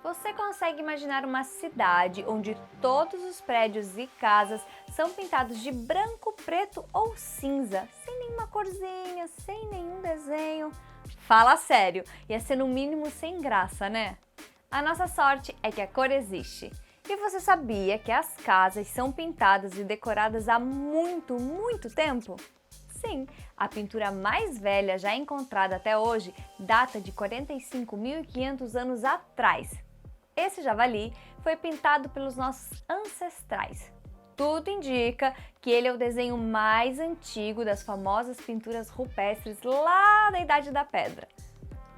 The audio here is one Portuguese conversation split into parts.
Você consegue imaginar uma cidade onde todos os prédios e casas são pintados de branco, preto ou cinza, sem nenhuma corzinha, sem nenhum desenho? Fala sério, ia ser no mínimo sem graça, né? A nossa sorte é que a cor existe. E você sabia que as casas são pintadas e decoradas há muito tempo? Sim, a pintura mais velha já encontrada até hoje data de 45.500 anos atrás. Esse javali foi pintado pelos nossos ancestrais. Tudo indica que ele é o desenho mais antigo das famosas pinturas rupestres lá da Idade da Pedra.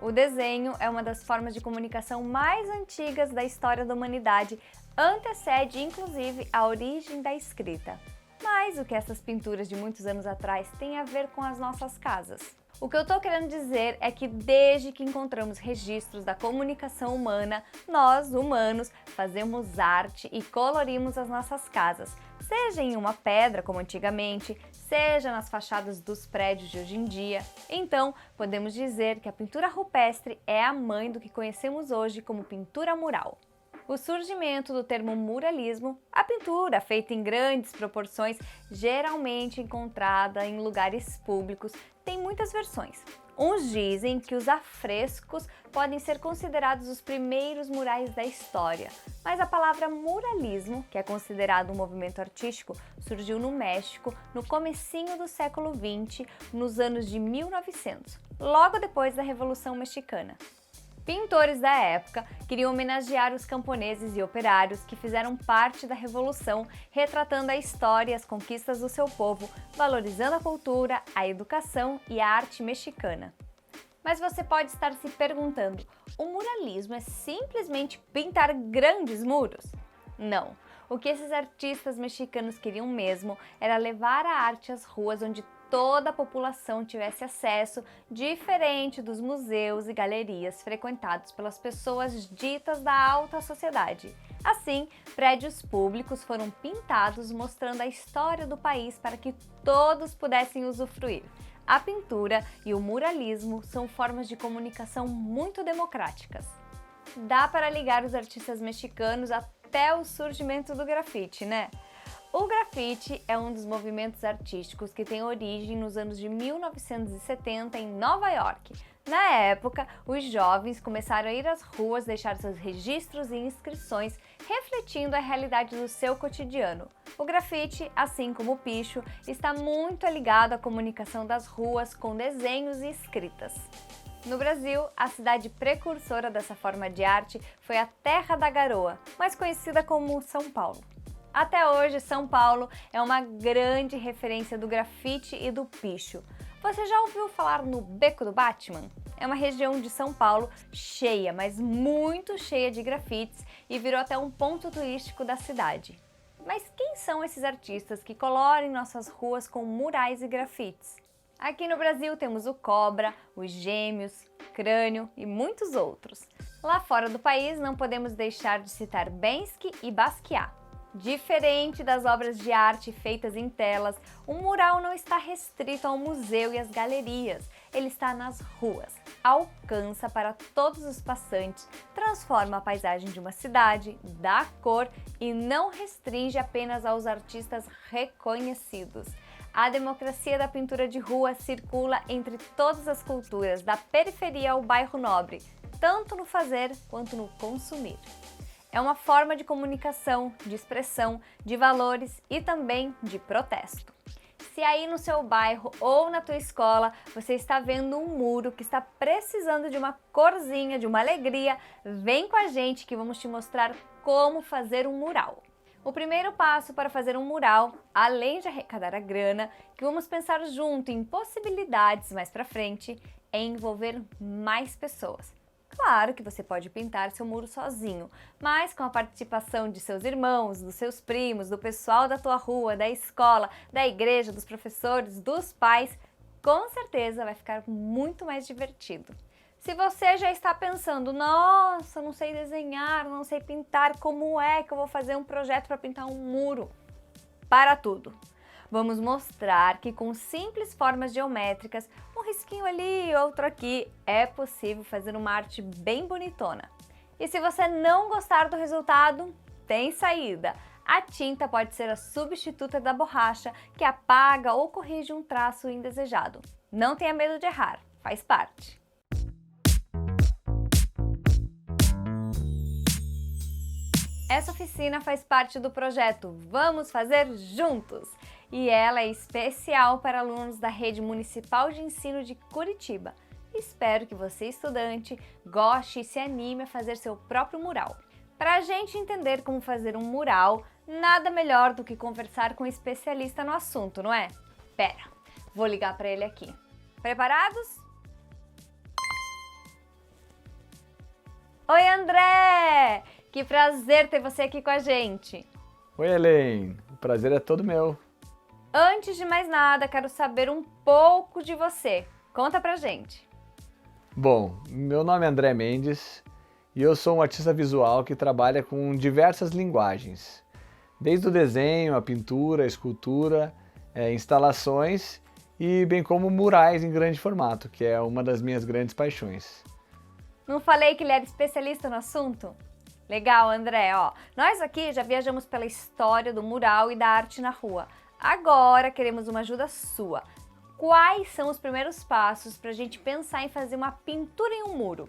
O desenho é uma das formas de comunicação mais antigas da história da humanidade, antecede inclusive a origem da escrita. Mas o que essas pinturas de muitos anos atrás têm a ver com as nossas casas? O que eu estou querendo dizer é que desde que encontramos registros da comunicação humana, nós, humanos, fazemos arte e colorimos as nossas casas, seja em uma pedra, como antigamente, seja nas fachadas dos prédios de hoje em dia. Então, podemos dizer que a pintura rupestre é a mãe do que conhecemos hoje como pintura mural. O surgimento do termo muralismo, a pintura feita em grandes proporções, geralmente encontrada em lugares públicos, tem muitas versões. Uns dizem que os afrescos podem ser considerados os primeiros murais da história, mas a palavra muralismo, que é considerado um movimento artístico, surgiu no México no comecinho do século XX, nos anos de 1900, logo depois da Revolução Mexicana. Pintores da época queriam homenagear os camponeses e operários que fizeram parte da Revolução, retratando a história e as conquistas do seu povo, valorizando a cultura, a educação e a arte mexicana. Mas você pode estar se perguntando, o muralismo é simplesmente pintar grandes muros? Não. O que esses artistas mexicanos queriam mesmo era levar a arte às ruas onde toda a população tivesse acesso, diferente dos museus e galerias frequentados pelas pessoas ditas da alta sociedade. Assim, prédios públicos foram pintados mostrando a história do país para que todos pudessem usufruir. A pintura e o muralismo são formas de comunicação muito democráticas. Dá para ligar os artistas mexicanos até o surgimento do grafite, né? O grafite é um dos movimentos artísticos que tem origem nos anos de 1970 em Nova York. Na época, os jovens começaram a ir às ruas deixar seus registros e inscrições, refletindo a realidade do seu cotidiano. O grafite, assim como o picho, está muito ligado à comunicação das ruas com desenhos e escritas. No Brasil, a cidade precursora dessa forma de arte foi a Terra da Garoa, mais conhecida como São Paulo. Até hoje, São Paulo é uma grande referência do grafite e do picho. Você já ouviu falar no Beco do Batman? É uma região de São Paulo cheia, mas muito cheia de grafites e virou até um ponto turístico da cidade. Mas quem são esses artistas que coloram nossas ruas com murais e grafites? Aqui no Brasil temos o Cobra, os Gêmeos, Crânio e muitos outros. Lá fora do país não podemos deixar de citar Banksy e Basquiat. Diferente das obras de arte feitas em telas, um mural não está restrito ao museu e às galerias, ele está nas ruas, alcança para todos os passantes, transforma a paisagem de uma cidade, dá cor e não restringe apenas aos artistas reconhecidos. A democracia da pintura de rua circula entre todas as culturas, da periferia ao bairro nobre, tanto no fazer quanto no consumir. É uma forma de comunicação, de expressão, de valores e também de protesto. Se aí no seu bairro ou na tua escola você está vendo um muro que está precisando de uma corzinha, de uma alegria, vem com a gente que vamos te mostrar como fazer um mural. O primeiro passo para fazer um mural, além de arrecadar a grana, que vamos pensar junto em possibilidades mais para frente, é envolver mais pessoas. Claro que você pode pintar seu muro sozinho, mas com a participação de seus irmãos, dos seus primos, do pessoal da tua rua, da escola, da igreja, dos professores, dos pais, com certeza vai ficar muito mais divertido. Se você já está pensando, nossa, não sei desenhar, não sei pintar, como é que eu vou fazer um projeto para pintar um muro? Para tudo! Vamos mostrar que com simples formas geométricas, um risquinho ali, outro aqui, é possível fazer uma arte bem bonitona. E se você não gostar do resultado, tem saída. A tinta pode ser a substituta da borracha, que apaga ou corrige um traço indesejado. Não tenha medo de errar, faz parte. Essa oficina faz parte do projeto Vamos Fazer Juntos! E ela é especial para alunos da Rede Municipal de Ensino de Curitiba. Espero que você, estudante, goste e se anime a fazer seu próprio mural. Para a gente entender como fazer um mural, nada melhor do que conversar com um especialista no assunto, não é? Pera, vou ligar para ele aqui. Preparados? Oi, André! Que prazer ter você aqui com a gente! Oi, Helen! O prazer é todo meu. Antes de mais nada, quero saber um pouco de você. Conta pra gente. Bom, meu nome é André Mendes e eu sou um artista visual que trabalha com diversas linguagens. Desde o desenho, a pintura, a escultura, instalações e bem como murais em grande formato, que é uma das minhas grandes paixões. Não falei que ele era especialista no assunto? Legal, André, ó. Nós aqui já viajamos pela história do mural e da arte na rua. Agora queremos uma ajuda sua. Quais são os primeiros passos para a gente pensar em fazer uma pintura em um muro?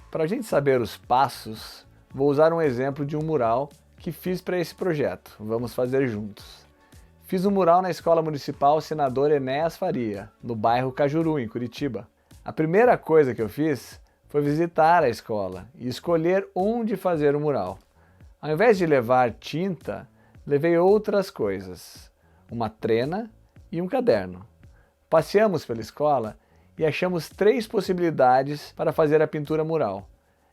Para a gente saber os passos, vou usar um exemplo de um mural que fiz para esse projeto. Vamos fazer juntos. Fiz um mural na Escola Municipal Senador Enéas Faria, no bairro Cajuru, em Curitiba. A primeira coisa que eu fiz foi visitar a escola e escolher onde fazer o mural. Ao invés de levar tinta, levei outras coisas, uma trena e um caderno. Passeamos pela escola e achamos 3 possibilidades para fazer a pintura mural.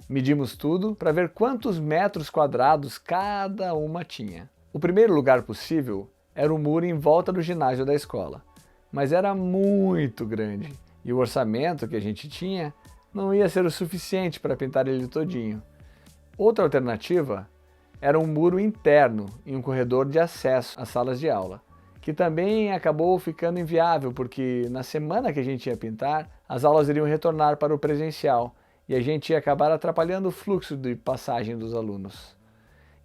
Medimos tudo para ver quantos metros quadrados cada uma tinha. O primeiro lugar possível era o muro em volta do ginásio da escola, mas era muito grande e o orçamento que a gente tinha não ia ser o suficiente para pintar ele todinho. Outra alternativa era um muro interno em um corredor de acesso às salas de aula, que também acabou ficando inviável porque na semana que a gente ia pintar, as aulas iriam retornar para o presencial e a gente ia acabar atrapalhando o fluxo de passagem dos alunos.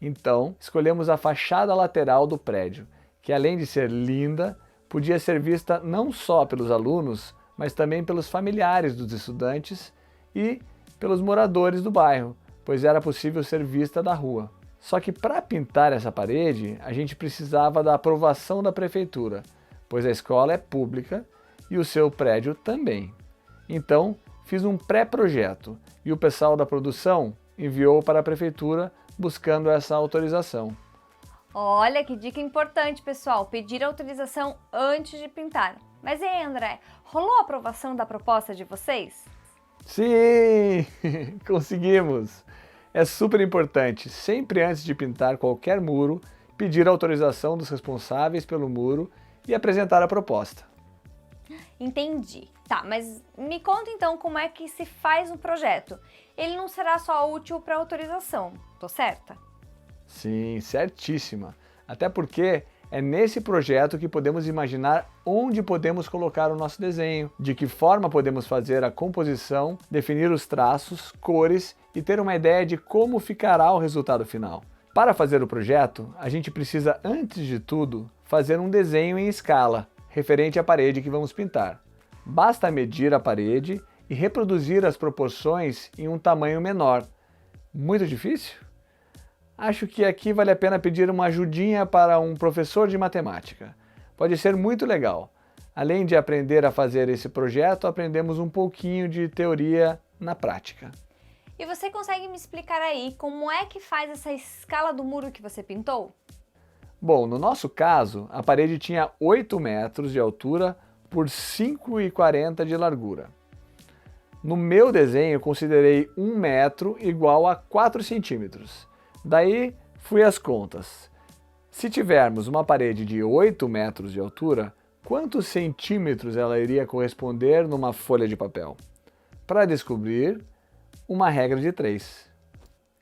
Então, escolhemos a fachada lateral do prédio, que além de ser linda, podia ser vista não só pelos alunos, mas também pelos familiares dos estudantes e pelos moradores do bairro, pois era possível ser vista da rua. Só que para pintar essa parede, a gente precisava da aprovação da prefeitura, pois a escola é pública e o seu prédio também. Então, fiz um pré-projeto e o pessoal da produção enviou para a prefeitura buscando essa autorização. Olha que dica importante, pessoal, pedir autorização antes de pintar. Mas e aí, André, rolou a aprovação da proposta de vocês? Sim! Conseguimos! É super importante, sempre antes de pintar qualquer muro, pedir autorização dos responsáveis pelo muro e apresentar a proposta. Entendi. Tá, mas me conta então como é que se faz um projeto. Ele não será só útil para autorização, tô certa? Sim, certíssima. Até porque é nesse projeto que podemos imaginar onde podemos colocar o nosso desenho, de que forma podemos fazer a composição, definir os traços, cores e ter uma ideia de como ficará o resultado final. Para fazer o projeto, a gente precisa, antes de tudo, fazer um desenho em escala, referente à parede que vamos pintar. Basta medir a parede e reproduzir as proporções em um tamanho menor. Muito difícil? Acho que aqui vale a pena pedir uma ajudinha para um professor de matemática. Pode ser muito legal. Além de aprender a fazer esse projeto, aprendemos um pouquinho de teoria na prática. E você consegue me explicar aí como é que faz essa escala do muro que você pintou? Bom, no nosso caso, a parede tinha 8 metros de altura por 5,40 de largura. No meu desenho, eu considerei 1 metro igual a 4 centímetros. Daí, fui às contas. Se tivermos uma parede de 8 metros de altura, quantos centímetros ela iria corresponder numa folha de papel? Para descobrir, uma regra de 3.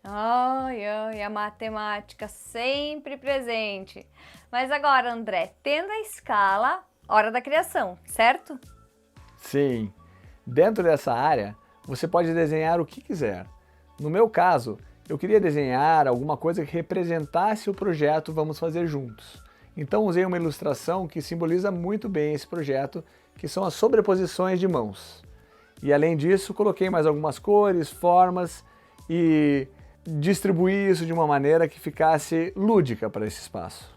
Ai, ai, a matemática sempre presente. Mas agora, André, tendo a escala, hora da criação, certo? Sim, dentro dessa área, você pode desenhar o que quiser. No meu caso, eu queria desenhar alguma coisa que representasse o projeto Vamos Fazer Juntos. Então usei uma ilustração que simboliza muito bem esse projeto, que são as sobreposições de mãos. E além disso, coloquei mais algumas cores, formas e distribuí isso de uma maneira que ficasse lúdica para esse espaço.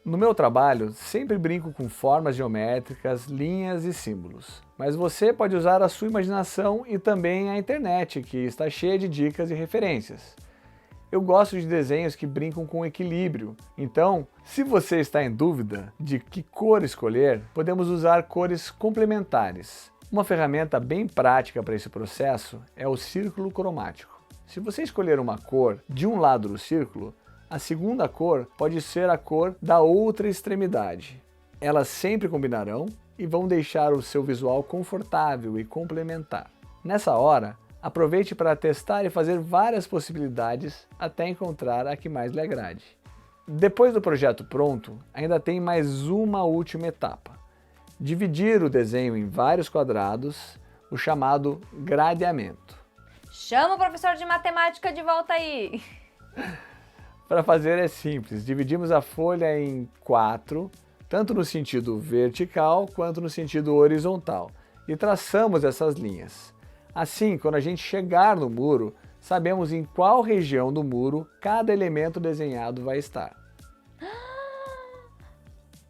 No meu trabalho, sempre brinco com formas geométricas, linhas e símbolos. Mas você pode usar a sua imaginação e também a internet, que está cheia de dicas e referências. Eu gosto de desenhos que brincam com equilíbrio. Então, se você está em dúvida de que cor escolher, podemos usar cores complementares. Uma ferramenta bem prática para esse processo é o círculo cromático. Se você escolher uma cor de um lado do círculo, a segunda cor pode ser a cor da outra extremidade. Elas sempre combinarão e vão deixar o seu visual confortável e complementar. Nessa hora, aproveite para testar e fazer várias possibilidades até encontrar a que mais lhe agrade. Depois do projeto pronto, ainda tem mais uma última etapa. Dividir o desenho em vários quadrados, o chamado gradeamento. Chama o professor de matemática de volta aí! Para fazer é simples, dividimos a folha em 4, tanto no sentido vertical quanto no sentido horizontal, e traçamos essas linhas. Assim, quando a gente chegar no muro, sabemos em qual região do muro cada elemento desenhado vai estar.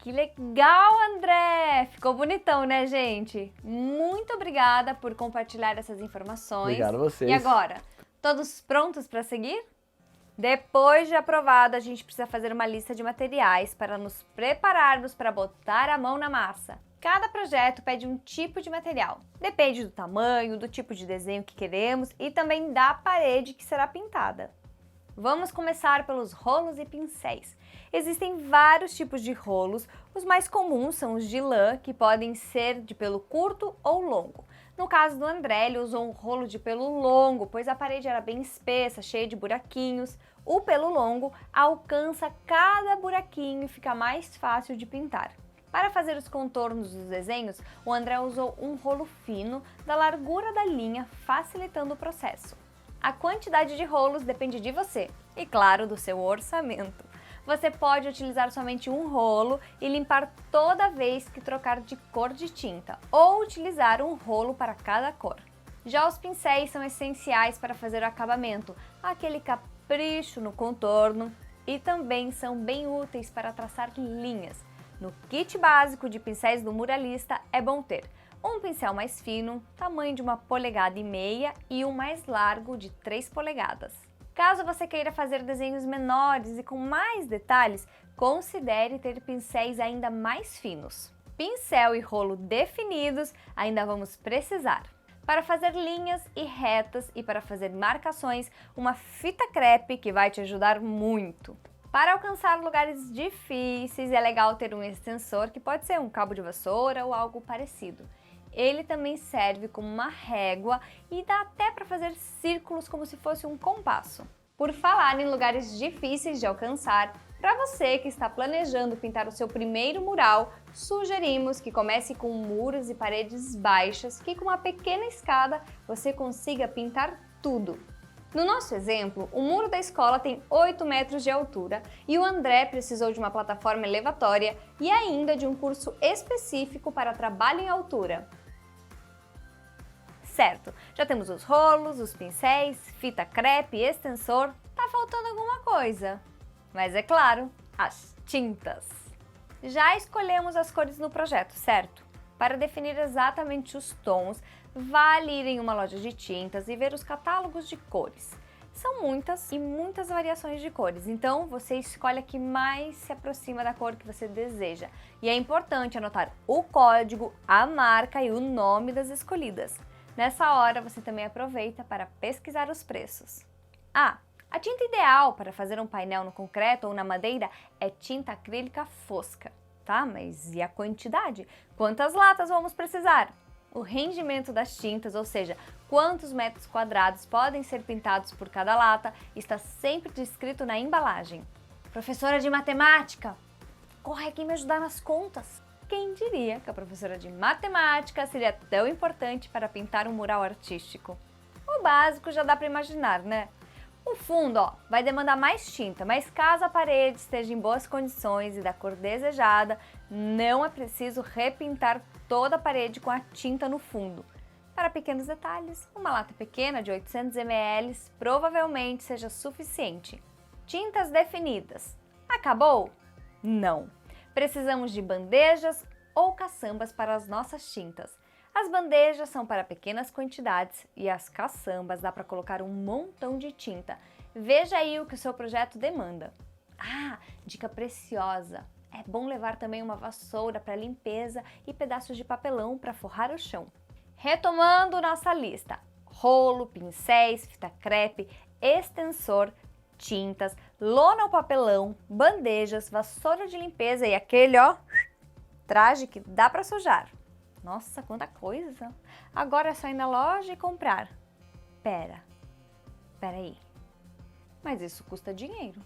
Que legal, André! Ficou bonitão, né, gente? Muito obrigada por compartilhar essas informações. Obrigado a vocês. E agora, todos prontos para seguir? Depois de aprovado, a gente precisa fazer uma lista de materiais para nos prepararmos para botar a mão na massa. Cada projeto pede um tipo de material. Depende do tamanho, do tipo de desenho que queremos e também da parede que será pintada. Vamos começar pelos rolos e pincéis. Existem vários tipos de rolos, os mais comuns são os de lã, que podem ser de pelo curto ou longo. No caso do André, ele usou um rolo de pelo longo, pois a parede era bem espessa, cheia de buraquinhos. O pelo longo alcança cada buraquinho e fica mais fácil de pintar. Para fazer os contornos dos desenhos, o André usou um rolo fino da largura da linha, facilitando o processo. A quantidade de rolos depende de você e, claro, do seu orçamento. Você pode utilizar somente um rolo e limpar toda vez que trocar de cor de tinta, ou utilizar um rolo para cada cor. Já os pincéis são essenciais para fazer o acabamento, aquele capricho no contorno, e também são bem úteis para traçar linhas. No kit básico de pincéis do muralista é bom ter um pincel mais fino, tamanho de 1,5 polegadas, e um mais largo de 3 polegadas. Caso você queira fazer desenhos menores e com mais detalhes, considere ter pincéis ainda mais finos. Pincel e rolo definidos ainda vamos precisar. Para fazer linhas e retas e para fazer marcações, uma fita crepe que vai te ajudar muito. Para alcançar lugares difíceis é legal ter um extensor que pode ser um cabo de vassoura ou algo parecido. Ele também serve como uma régua e dá até para fazer círculos como se fosse um compasso. Por falar em lugares difíceis de alcançar, para você que está planejando pintar o seu primeiro mural, sugerimos que comece com muros e paredes baixas, que com uma pequena escada você consiga pintar tudo. No nosso exemplo, o muro da escola tem 8 metros de altura e o André precisou de uma plataforma elevatória e ainda de um curso específico para trabalho em altura. Certo, já temos os rolos, os pincéis, fita crepe, extensor, tá faltando alguma coisa. Mas é claro, as tintas. Já escolhemos as cores no projeto, certo? Para definir exatamente os tons, vale ir em uma loja de tintas e ver os catálogos de cores. São muitas e muitas variações de cores, então você escolhe a que mais se aproxima da cor que você deseja. E é importante anotar o código, a marca e o nome das escolhidas. Nessa hora, você também aproveita para pesquisar os preços. A tinta ideal para fazer um painel no concreto ou na madeira é tinta acrílica fosca. Tá, mas e a quantidade? Quantas latas vamos precisar? O rendimento das tintas, ou seja, quantos metros quadrados podem ser pintados por cada lata, está sempre descrito na embalagem. Professora de matemática, corre aqui me ajudar nas contas. Quem diria que a professora de matemática seria tão importante para pintar um mural artístico? No básico já dá para imaginar, né? O fundo, ó, vai demandar mais tinta, mas caso a parede esteja em boas condições e da cor desejada, não é preciso repintar toda a parede com a tinta no fundo. Para pequenos detalhes, uma lata pequena de 800 ml provavelmente seja suficiente. Tintas definidas. Acabou? Não. Precisamos de bandejas ou caçambas para as nossas tintas. As bandejas são para pequenas quantidades e as caçambas dá para colocar um montão de tinta. Veja aí o que o seu projeto demanda. Ah, dica preciosa! É bom levar também uma vassoura para limpeza e pedaços de papelão para forrar o chão. Retomando nossa lista: rolo, pincéis, fita crepe, extensor, tintas, lona ou papelão, bandejas, vassoura de limpeza e aquele, ó, traje que dá para sujar. Nossa, quanta coisa! Agora é só ir na loja e comprar. Pera aí. Mas isso custa dinheiro.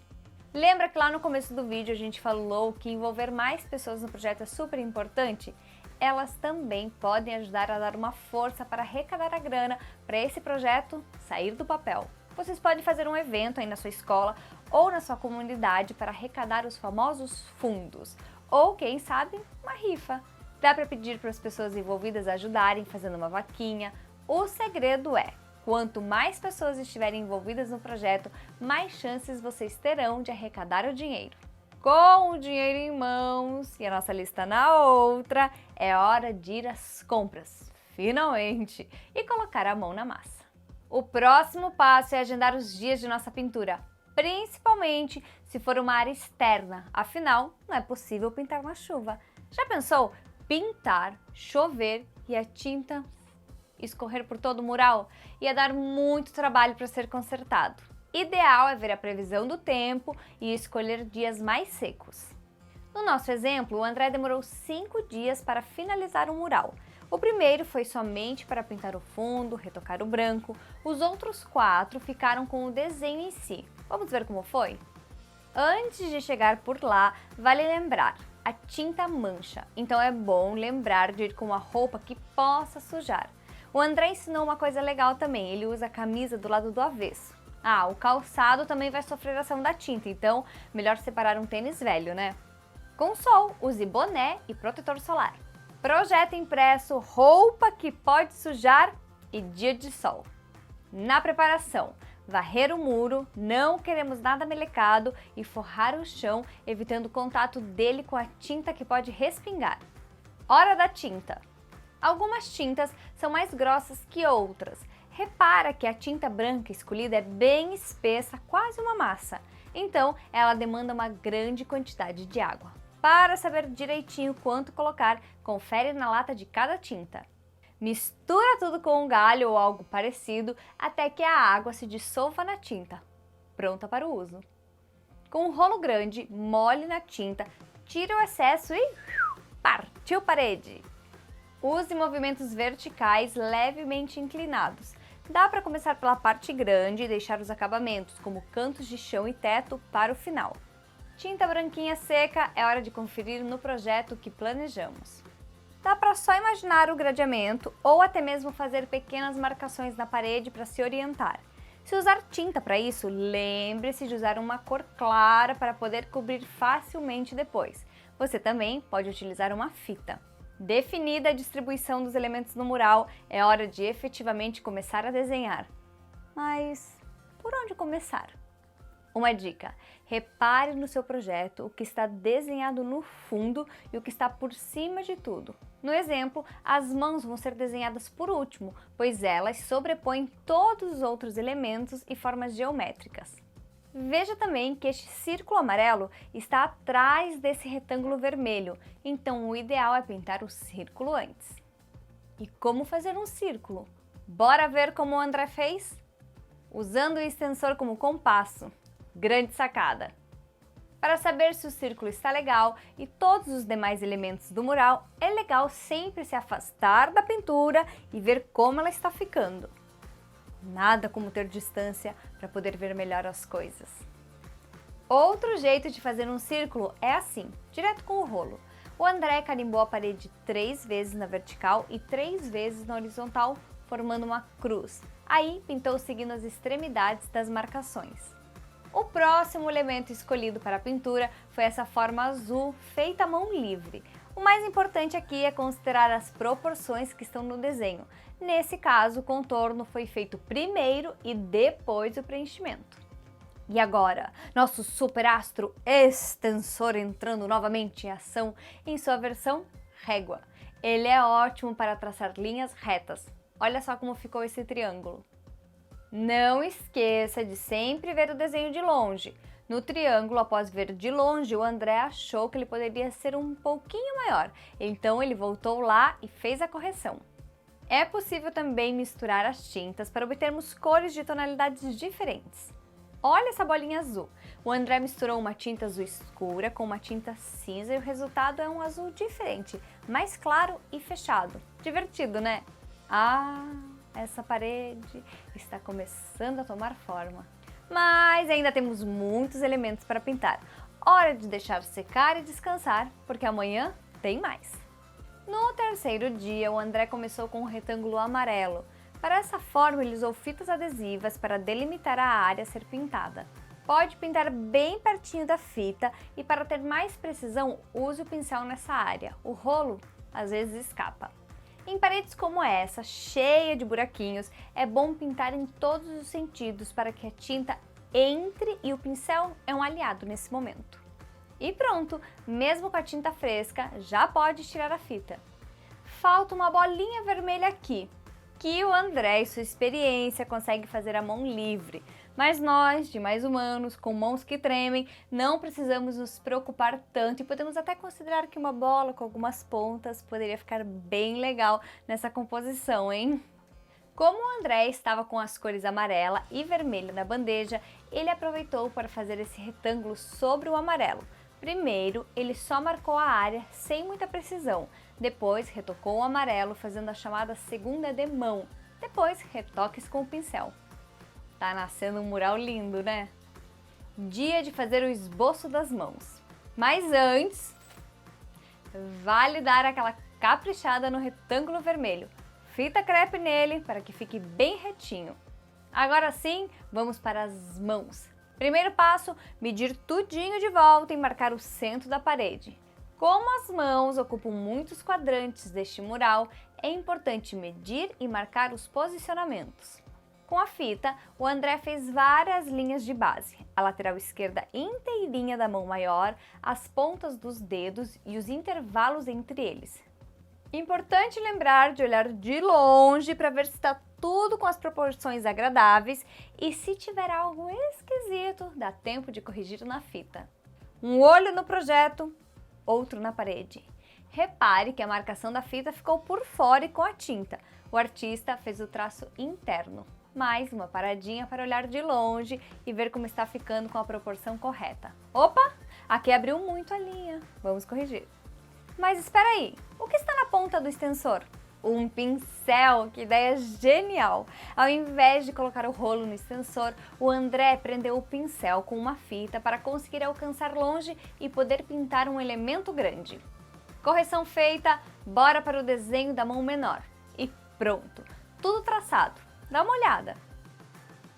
Lembra que lá no começo do vídeo a gente falou que envolver mais pessoas no projeto é super importante? Elas também podem ajudar a dar uma força para arrecadar a grana para esse projeto sair do papel. Vocês podem fazer um evento aí na sua escola ou na sua comunidade para arrecadar os famosos fundos. Ou, quem sabe, uma rifa. Dá para pedir para as pessoas envolvidas ajudarem fazendo uma vaquinha. O segredo é, quanto mais pessoas estiverem envolvidas no projeto, mais chances vocês terão de arrecadar o dinheiro. Com o dinheiro em mãos e a nossa lista na outra, é hora de ir às compras, finalmente, e colocar a mão na massa. O próximo passo é agendar os dias de nossa pintura, principalmente se for uma área externa, afinal, não é possível pintar na chuva. Já pensou? Pintar, chover e a tinta escorrer por todo o mural? Ia dar muito trabalho para ser consertado. Ideal é ver a previsão do tempo e escolher dias mais secos. No nosso exemplo, o André demorou 5 dias para finalizar o mural. O primeiro foi somente para pintar o fundo, retocar o branco. Os outros 4 ficaram com o desenho em si. Vamos ver como foi? Antes de chegar por lá, vale lembrar, a tinta mancha, então é bom lembrar de ir com uma roupa que possa sujar. O André ensinou uma coisa legal também, ele usa a camisa do lado do avesso. Ah, o calçado também vai sofrer ação da tinta, então melhor separar um tênis velho, né? Com sol, use boné e protetor solar. Projeto impresso, roupa que pode sujar e dia de sol. Na preparação, varrer o muro, não queremos nada melecado e forrar o chão, evitando o contato dele com a tinta que pode respingar. Hora da tinta. Algumas tintas são mais grossas que outras. Repara que a tinta branca escolhida é bem espessa, quase uma massa. Então, ela demanda uma grande quantidade de água. Para saber direitinho quanto colocar, confere na lata de cada tinta. Mistura tudo com um galho ou algo parecido até que a água se dissolva na tinta. Pronta para o uso. Com um rolo grande, molhe na tinta, tire o excesso e partiu parede! Use movimentos verticais levemente inclinados. Dá para começar pela parte grande e deixar os acabamentos, como cantos de chão e teto, para o final. Tinta branquinha seca, é hora de conferir no projeto que planejamos. Dá para só imaginar o gradeamento ou até mesmo fazer pequenas marcações na parede para se orientar. Se usar tinta para isso, lembre-se de usar uma cor clara para poder cobrir facilmente depois. Você também pode utilizar uma fita. Definida a distribuição dos elementos no mural, é hora de efetivamente começar a desenhar. Mas por onde começar? Uma dica: repare no seu projeto o que está desenhado no fundo e o que está por cima de tudo. No exemplo, as mãos vão ser desenhadas por último, pois elas sobrepõem todos os outros elementos e formas geométricas. Veja também que este círculo amarelo está atrás desse retângulo vermelho, então o ideal é pintar o círculo antes. E como fazer um círculo? Bora ver como o André fez? Usando o extensor como compasso. Grande sacada! Para saber se o círculo está legal e todos os demais elementos do mural, é legal sempre se afastar da pintura e ver como ela está ficando. Nada como ter distância para poder ver melhor as coisas. Outro jeito de fazer um círculo é assim, direto com o rolo. O André carimbou a parede 3 vezes na vertical e 3 vezes na horizontal, formando uma cruz. Aí pintou seguindo as extremidades das marcações. O próximo elemento escolhido para a pintura foi essa forma azul feita à mão livre. O mais importante aqui é considerar as proporções que estão no desenho. Nesse caso, o contorno foi feito primeiro e depois o preenchimento. E agora, nosso superastro extensor entrando novamente em ação em sua versão régua. Ele é ótimo para traçar linhas retas. Olha só como ficou esse triângulo. Não esqueça de sempre ver o desenho de longe. No triângulo, após ver de longe, o André achou que ele poderia ser um pouquinho maior. Então ele voltou lá e fez a correção. É possível também misturar as tintas para obtermos cores de tonalidades diferentes. Olha essa bolinha azul. O André misturou uma tinta azul escura com uma tinta cinza e o resultado é um azul diferente, mais claro e fechado. Divertido, né? Essa parede está começando a tomar forma. Mas ainda temos muitos elementos para pintar. Hora de deixar secar e descansar, porque amanhã tem mais. No terceiro dia, o André começou com um retângulo amarelo. Para essa forma, ele usou fitas adesivas para delimitar a área a ser pintada. Pode pintar bem pertinho da fita e, para ter mais precisão, use o pincel nessa área. O rolo às vezes escapa. Em paredes como essa, cheia de buraquinhos, é bom pintar em todos os sentidos para que a tinta entre e o pincel é um aliado nesse momento. E pronto, mesmo com a tinta fresca, já pode tirar a fita. Falta uma bolinha vermelha aqui, que o André e sua experiência consegue fazer à mão livre. Mas nós, de mais humanos, com mãos que tremem, não precisamos nos preocupar tanto e podemos até considerar que uma bola com algumas pontas poderia ficar bem legal nessa composição, hein? Como o André estava com as cores amarela e vermelha na bandeja, ele aproveitou para fazer esse retângulo sobre o amarelo. Primeiro, ele só marcou a área sem muita precisão. Depois, retocou o amarelo fazendo a chamada segunda demão. Depois, retoques com o pincel. Tá nascendo um mural lindo, né? Dia de fazer o esboço das mãos. Mas antes, vale dar aquela caprichada no retângulo vermelho. Fita crepe nele para que fique bem retinho. Agora sim, vamos para as mãos. Primeiro passo, medir tudinho de volta e marcar o centro da parede. Como as mãos ocupam muitos quadrantes deste mural, é importante medir e marcar os posicionamentos. Com a fita, o André fez várias linhas de base, a lateral esquerda inteirinha da mão maior, as pontas dos dedos e os intervalos entre eles. Importante lembrar de olhar de longe para ver se está tudo com as proporções agradáveis e se tiver algo esquisito, dá tempo de corrigir na fita. Um olho no projeto, outro na parede. Repare que a marcação da fita ficou por fora e com a tinta. O artista fez o traço interno. Mais uma paradinha para olhar de longe e ver como está ficando com a proporção correta. Opa! Aqui abriu muito a linha. Vamos corrigir. Mas espera aí, o que está na ponta do extensor? Um pincel, que ideia genial! Ao invés de colocar o rolo no extensor, o André prendeu o pincel com uma fita para conseguir alcançar longe e poder pintar um elemento grande. Correção feita, bora para o desenho da mão menor. E pronto, tudo traçado. Dá uma olhada.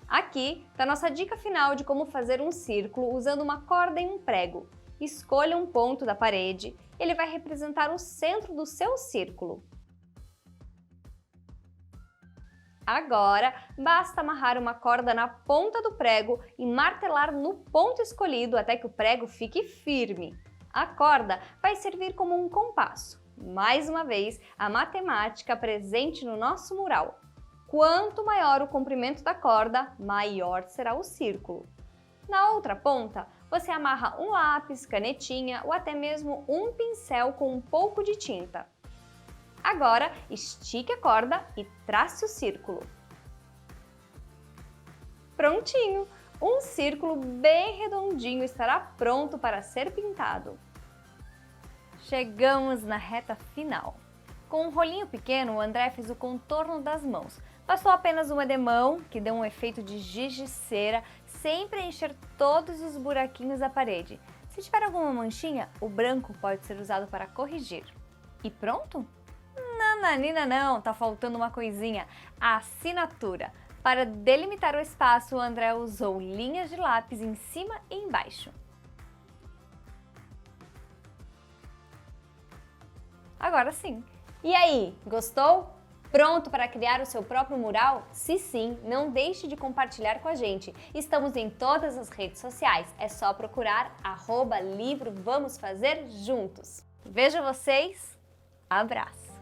Aqui está a nossa dica final de como fazer um círculo usando uma corda e um prego. Escolha um ponto da parede, ele vai representar o centro do seu círculo. Agora, basta amarrar uma corda na ponta do prego e martelar no ponto escolhido até que o prego fique firme. A corda vai servir como um compasso. Mais uma vez, a matemática presente no nosso mural. Quanto maior o comprimento da corda, maior será o círculo. Na outra ponta, você amarra um lápis, canetinha ou até mesmo um pincel com um pouco de tinta. Agora, estique a corda e trace o círculo. Prontinho! Um círculo bem redondinho estará pronto para ser pintado. Chegamos na reta final. Com um rolinho pequeno, o André fez o contorno das mãos. Passou apenas uma demão, que deu um efeito de giz de cera, sem preencher todos os buraquinhos da parede. Se tiver alguma manchinha, o branco pode ser usado para corrigir. E pronto? Nananina não, tá faltando uma coisinha, a assinatura. Para delimitar o espaço, o André usou linhas de lápis em cima e embaixo. Agora sim. E aí, gostou? Pronto para criar o seu próprio mural? Se sim, não deixe de compartilhar com a gente. Estamos em todas as redes sociais. É só procurar @livro Vamos Fazer Juntos. Vejo vocês. Abraço!